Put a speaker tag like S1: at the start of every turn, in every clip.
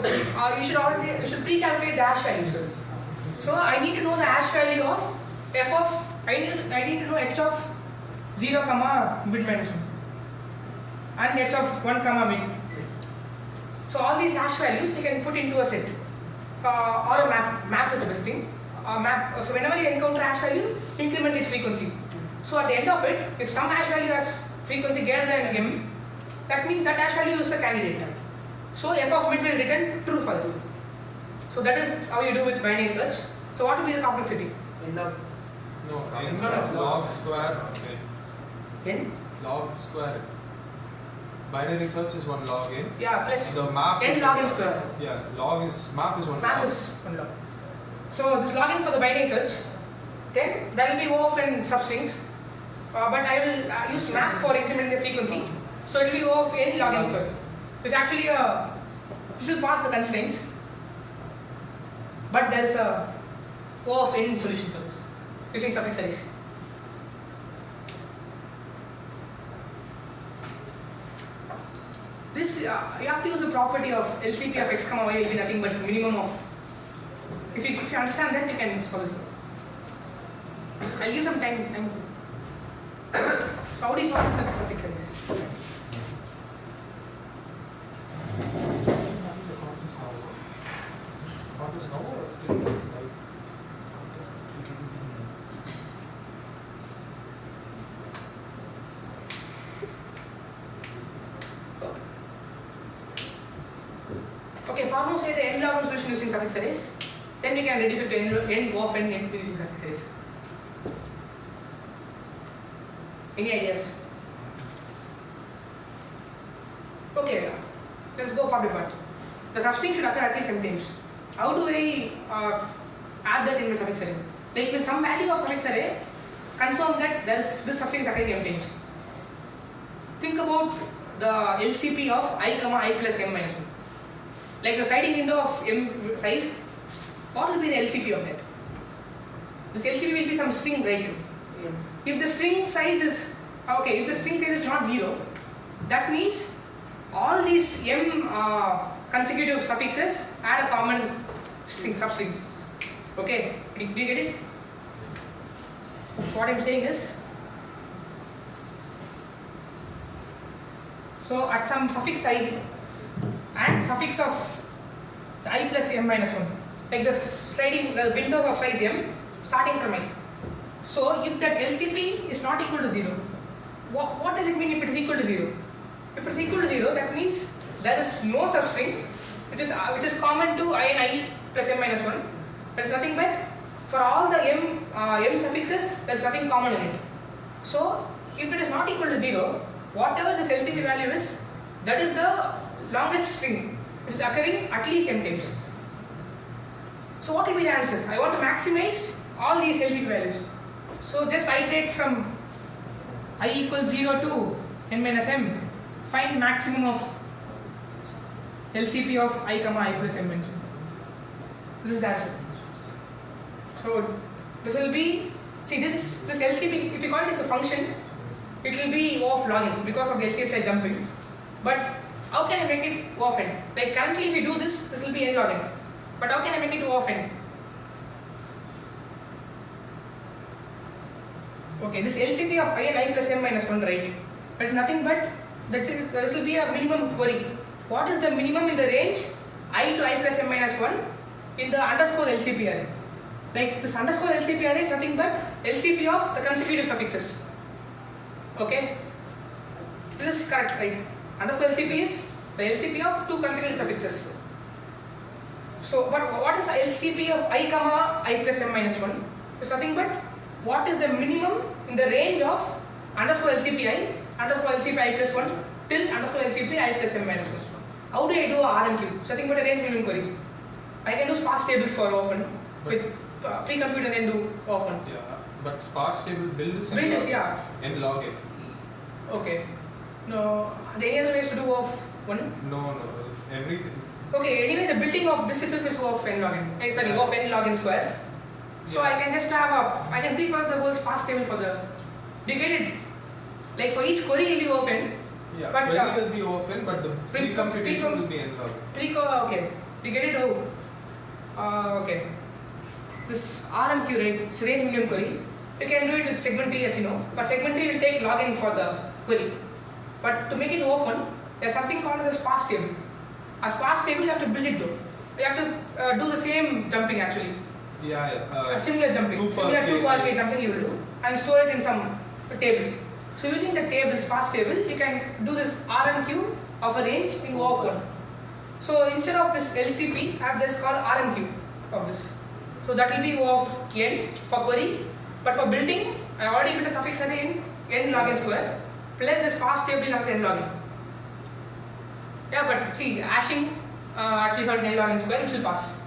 S1: you should pre-calculate the hash values. So I need to know the hash value of f of I need to know h of 0 comma bit minus 1 and h of 1 comma bit. So all these hash values you can put into a set or a map. Map is the best thing. Map. So whenever you encounter hash value, increment its frequency. So at the end of it, if some hash value has frequency greater than m, that means that hash value is a candidate type. So f of mid will return true for you. So that is how you do with binary search. So what will be the complexity?
S2: N of
S3: log square.
S1: N?
S3: Log square. Binary search is 1 log n.
S1: Yeah, plus
S3: the map
S1: n log n square.
S3: Yeah, map is 1
S1: map
S3: log.
S1: is 1 log. So this log n for the binary search, then there will be O of n substrings, but I will use map for incrementing the frequency. So it will be O of n log n square. It's actually this will pass the constraints, but there is a O of n solution for this using suffix arrays. This you have to use the property of LCP of x comma y will be nothing but minimum of. If you understand that, you can solve this. I'll give some time. So how do you solve this with suffix arrays? Okay, for now say the n log n solution using suffix arrays, then we can reduce it to n O of n using suffix arrays. Any ideas? Okay, let's go part by part. The substring should occur at least 7 times. How do I add that in the suffix array? Like with some value of suffix array, confirm that this suffix is occurring m times. Think about the LCP of I comma I plus m minus 1. Like the sliding window of m size, what will be the LCP of that? This LCP will be some string, right?
S2: Yeah.
S1: If the string size is not 0, that means all these m consecutive suffixes add a common string, substring. Okay, do you get it? So what I'm saying is, so at some suffix I and suffix of I plus m minus 1, like the window of size m starting from I. So if that LCP is not equal to 0, what does it mean if it is equal to 0? If it is equal to 0, that means there is no substring which is common to I and I plus m minus 1. There is nothing but for all the m suffixes, there is nothing common in it. So if it is not equal to 0, whatever this LCP value is, that is the longest string which is occurring at least m times. So what will be the answer? I want to maximize all these LCP values. So just iterate from I equals 0 to n minus m. Find maximum of LCP of I comma I plus m minus 1. This is the answer. So this will be, see this LCP, if you call it as a function, it will be O of log n because of the LCS I jumping. But how can I make it O of n? Like currently if we do this will be n log n. But how can I make it O of n? Okay, this LCP of I and I plus m minus 1, right? But it's nothing but this will be a minimum query. What is the minimum in the range I to I plus m minus 1 in the underscore LCP array? Like this underscore LCP array is nothing but LCP of the consecutive suffixes. Okay? This is correct, right? Underscore LCP is the LCP of 2 consecutive suffixes. So, but what is LCP of I comma I plus m minus 1? It's nothing but what is the minimum in the range of underscore LCP I, underscore LCP I plus 1 till underscore LCP I plus m minus 1. How do I do a RMQ? It's nothing but a range minimum query. I can do sparse tables for often with pre-compute and then do often.
S3: Yeah, but sparse table build is
S1: yeah.
S3: n log n.
S1: Okay. No, are there any other ways to do of 1?
S3: No, everything.
S1: Okay, anyway, the building of this itself is O of n log n. Sorry, O of n log n square. So I can just have I can pre-process the whole sparse table for the. Do you get it? Like for each query will be O of n.
S3: Yeah,
S1: but
S3: query will be O of n, but the pre-computation will be n log n.
S1: Okay. You get it? Oh. Okay. This RMQ, right? It's range minimum query. You can do it with segment tree, as you know. But segment tree will take login for the query. But to make it often, there's something called as a sparse table. A sparse table, you have to build it though. You have to do the same jumping actually.
S3: Yeah.
S1: A similar jumping. Similar 2 per k jumping you will do and store it in some table. So using the table, sparse table, you can do this RMQ of a range in O of 1. So instead of this LCP, I have just called RMQ of this. So that will be O of n for query. But for building, I already built a suffix array in n log n square plus this sparse table of n log n. Yeah, but see, hashing actually solved n log n square, which will pass.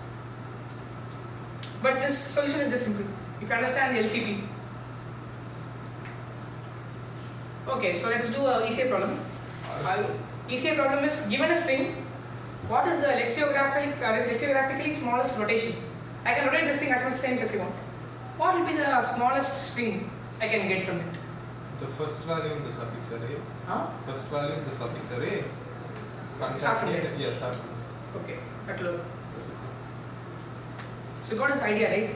S1: But this solution is just simple. If you understand the LCP. Okay, so let's do a ECA problem. ECA problem is given a string. What is the lexicographically smallest rotation? I can rotate this thing as much times as I want. What will be the smallest string I can get from it?
S3: The first value in the suffix array.
S1: Huh?
S3: First value in the suffix array.
S1: Start from there.
S3: Yeah, start from there.
S1: Okay, at low. So you got this idea, right?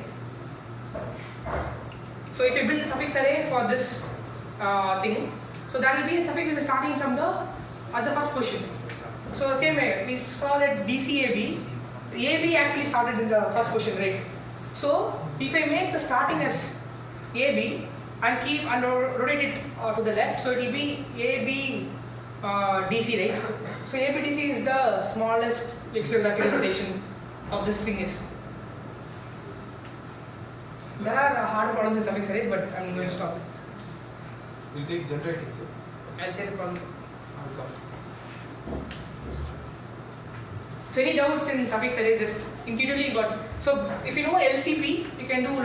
S1: So if you build the suffix array for this thing, so that will be a suffix which is starting from the first position. So same way, we saw that DCAB, AB actually started in the first position, right? So if I make the starting as AB and keep and rotate it to the left, so it will be AB DC, right? So AB DC is the smallest lexicographic rotation of this string is. There are harder problems in suffix arrays, but I'm going to stop it.
S3: We'll take generating, sir.
S1: I'll say the problem.
S3: I'll come.
S1: So any doubts in suffix arrays, just intuitively got. So if you know LCP, you can do